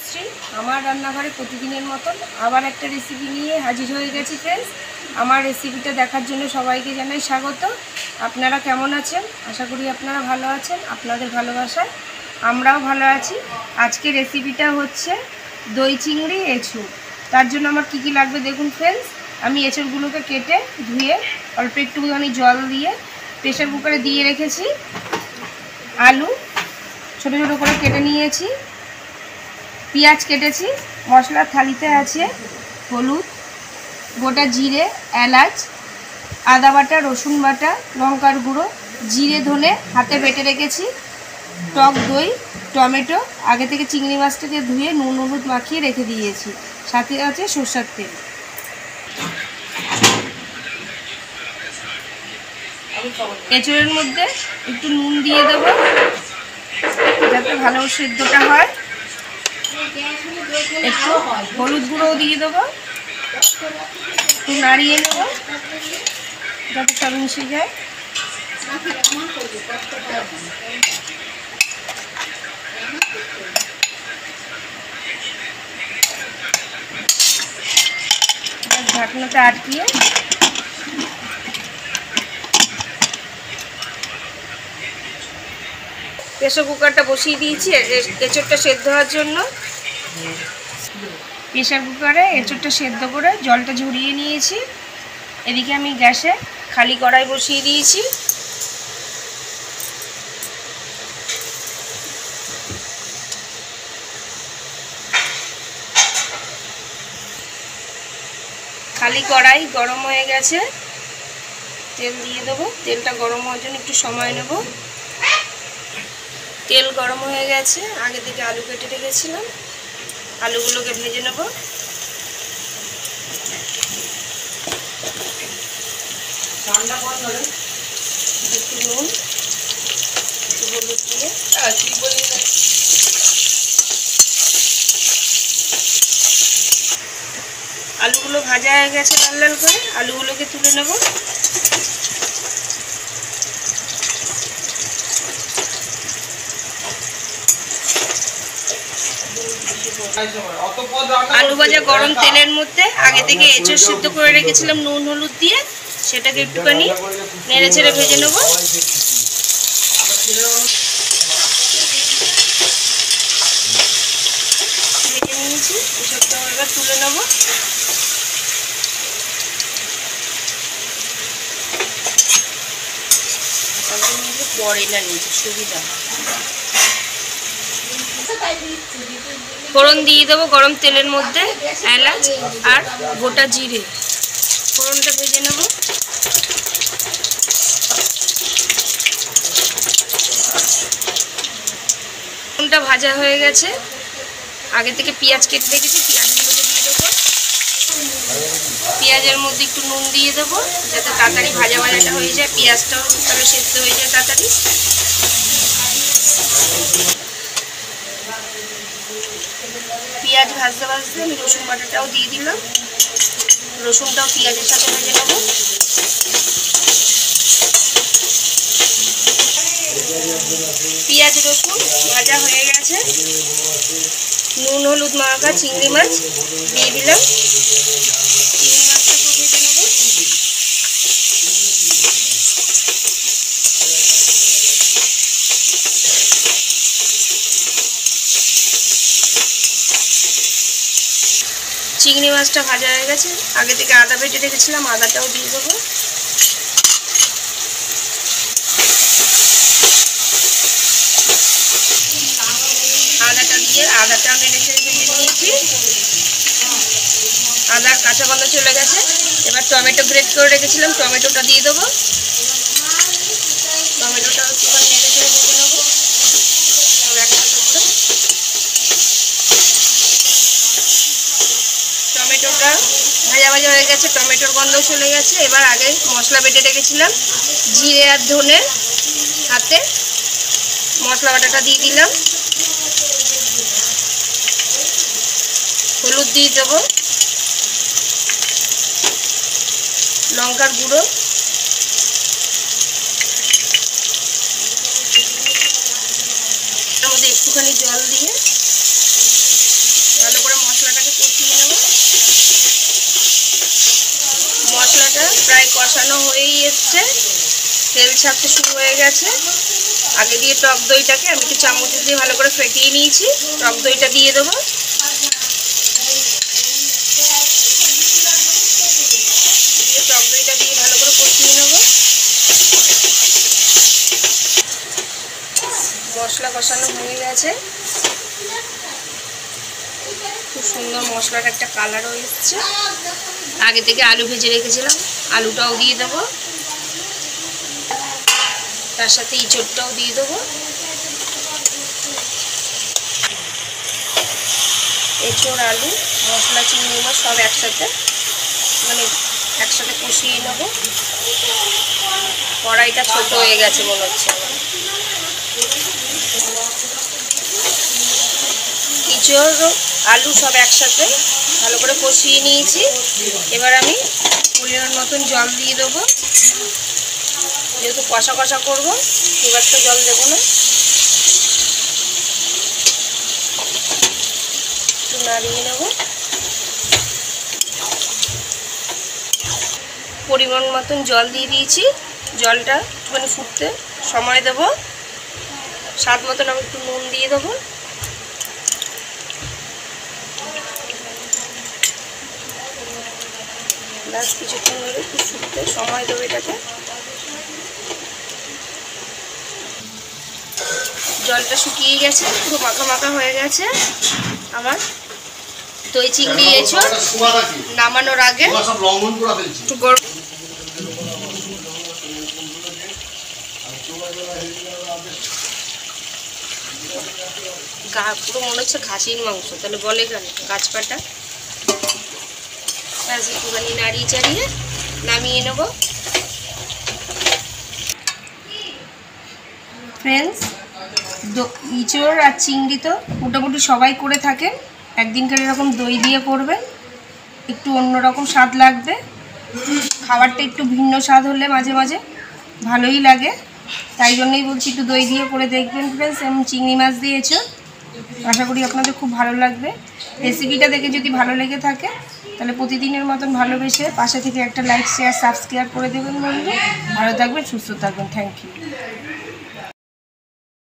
শ্রী আমার রান্নাঘরে প্রতিদিনের মতন আবার একটা রেসিপি নিয়ে হাজির হয়ে গেছি ফ্রেন্ডস। আমার রেসিপিটা দেখার জন্য সবাইকে জানাই স্বাগত। আপনারা কেমন আছেন? আশা করি আপনারা ভালো আছেন। আপনাদের ভালোবাসায় আমরাও ভালো আছি। আজকে রেসিপিটা হচ্ছে দই চিংড়ি এঁচুড়। তার জন্য আমার কি কি লাগবে দেখুন ফ্রেন্ডস। আমি এঁচুড়গুলোকে কেটে ধুয়ে অল্প একটুখানি জল দিয়ে প্রেসার কুকারে দিয়ে রেখেছি। আলু ছোটো ছোটো করে কেটে নিয়েছি, পেঁয়াজ কেটেছি, মশলার থালিতে আছে হলুদ, গোটা জিরে, এলাচ, আদা বাটা, রসুন বাটা, লঙ্কার গুঁড়ো, জিরে ধনে হাতে বেটে রেখেছি, টক দই, টমেটো, আগে থেকে চিংড়ি মাছটাকে ধুয়ে নুন হলুদ মাখিয়ে রেখে দিয়েছি, সাথে আছে সরষের তেল। এঁচড়ের মধ্যে একটু নুন দিয়ে দেবো যাতে ভালো সেদ্ধটা হয়। একটু হলুদ গুঁড়োও দিয়ে দেবো, একটু নাড়িয়ে নেব যাতে সব মিশে যায়। ঢাকনাটা আটকিয়ে প্রেসার কুকারটা বসিয়ে দিয়েছি এঁচড়টা সেদ্ধ হওয়ার জন্য। প্রেসার কুকারে এঁচড়টা সেদ্ধ করে জলটা ঝরিয়ে নিয়েছি। এদিকে আমি গ্যাসে খালি কড়াই বসিয়ে দিয়েছি। খালি কড়াই গরম হয়ে গেছে, তেল দিয়ে দেবো। তেলটা গরম হওয়ার জন্য একটু সময় নেব। তেল গরম হয়ে গেছে, আগে থেকে আলু কেটে রেখেছিলাম, আলুগুলোকে ভেজে নেব। একটু নুন, একটু হলুদ দিয়ে আলুগুলো ভাজা হয়ে গেছে লাল লাল করে, আলুগুলোকে তুলে নেব। আলু ভাজা গরম তেলের মধ্যে আগে থেকে এঁচড় সিদ্ধ করে রেখেছিলাম নুন হলুদ দিয়ে, সেটাকে একটুখানি নেড়ে ছেড়ে ভেজে নেব। ভেজে নিয়েছি, এসবটা এবার তুলে নেব। পরে না নিয়েছি সুবিধা। ফোড়ন দিয়ে দেবো গরম তেলের মধ্যে, এলাচ আর গোটা জিরে, ফোড়নটা ভেজে নেব। ফোড়নটা ভাজা হয়ে গেছে, আগে থেকে পেঁয়াজ কেটে রেখেছি, পেঁয়াজগুলোকে দিয়ে দেবো। পেঁয়াজের মধ্যে একটু নুন দিয়ে দেবো যাতে তাড়াতাড়ি ভাজা ভাজাটা হয়ে যায়, পেঁয়াজটাও তাহলে সেদ্ধ হয়ে যায় তাড়াতাড়ি। পেঁয়াজ ভাজতে ভাজতে আমি রসুন বাটাটাও দিয়ে দিলাম, রসুনটাও পেঁয়াজের সাথে ভেজে নেব। পেঁয়াজ রসুন ভাজা হয়ে গেছে, নুন হলুদ মাখা চিংড়ি মাছ দিয়ে দিলাম, চিংড়ি মাছটাকেও ভেজে নেব। চিংড়ি মাছটা ভাজা হয়ে গেছে, আগে থেকে আদা বেটে রেখেছিলাম, আদাটাও দিয়ে দেবো। আদাটা দিয়ে আদাটাও নেড়ে ছেড়ে ভেজে নিয়েছি, আদার কাঁচা গন্ধ চলে গেছে। এবার টমেটো গ্রেট করে রেখেছিলাম, টমেটোটা দিয়ে দেবো। টমেটোটা একটু নেড়ে ছেড়ে ভেজে নেবো। টমেটোটা ভাজা ভাজা হয়ে গেছে, টমেটোর গন্ধ চলে গেছে। এবার আগে মশলা বেটে রেখেছিলাম জিরে আর ধনে হাতে, মশলা বাটাটা দিয়ে দিলাম। হলুদ দিয়ে দেবো, লঙ্কার গুঁড়ো, এর মধ্যে একটুখানি জল দিয়ে কষানো হয়েই এসছে, তেল ছাড়তে শুরু হয়ে গেছে। আগে দিয়ে টক দইটাকে আমি একটু চামচ দিয়ে ভালো করে ফেটিয়ে নিয়েছি। টক দইটা দিয়ে দেবো। টক দইটা দিয়ে ভালো করে কষিয়ে নেব। মশলা কষানো হয়ে গেছে, খুব সুন্দর মশলার একটা কালারও এসছে। আগে থেকে আলু ভেজে রেখেছিলাম, আলুটাও দিয়ে দেবো, তার সাথে ইঁচড়টাও দিয়ে দেবো। এঁচড়, আলু, মশলা, চিংড়ি মাছ সব একসাথে কষিয়ে নেব। কড়াইটা ছোট হয়ে গেছে মনে হচ্ছে আমার। ইঁচড়, আলু সব একসাথে ভালো করে কষিয়ে নিয়েছি। এবার আমি পরিমাণ মতন জল দিয়ে দেবো। যেহেতু কষা কষা করবো, খুব একটা জল দেবো না। একটু নাড়িয়ে নেব। পরিমাণ মতন জল দিয়ে দিয়েছি। জলটা একটুখানি ফুটতে সময় দেব। স্বাদ মতন আমি একটু নুন দিয়ে দেবো। ব্যাস কিছুক্ষণ ধরে একটু ফুটতে সময় দেবো এটাকে। জলটা শুকিয়ে গেছে, পুরো মাখা মাখা হয়ে গেছে আমার দই চিংড়ি এঁচড়। নামানোর আগে একটু গরম পুরো মনে হচ্ছে খাসির মাংস, তাহলে বলে কেন গাছ কাটা। ব্যাস একটুখানি নাড়িয়ে চাড়িয়ে নামিয়ে নেব। ফ্রেন্ডস, ইঁচড় আর চিংড়ি তো মোটামুটি সবাই করে থাকেন। একদিনকার এরকম দই দিয়ে করবেন, একটু অন্যরকম স্বাদ লাগবে। খাবারটা একটু ভিন্ন স্বাদ হলে মাঝে মাঝে ভালোই লাগে, তাই জন্যই বলছি একটু দই দিয়ে করে দেখবেন ফ্রেন্ডস। এবং চিংড়ি মাছ দিয়েছো, আশা করি আপনাদের খুব ভালো লাগবে। রেসিপিটা দেখে যদি ভালো লেগে থাকে তাহলে প্রতিদিনের মতন ভালোবেসে পাশে থেকে একটা লাইক, শেয়ার, সাবস্ক্রাইব করে দেবেন বন্ধু। ভালো থাকবেন, সুস্থ থাকবেন। Thank you.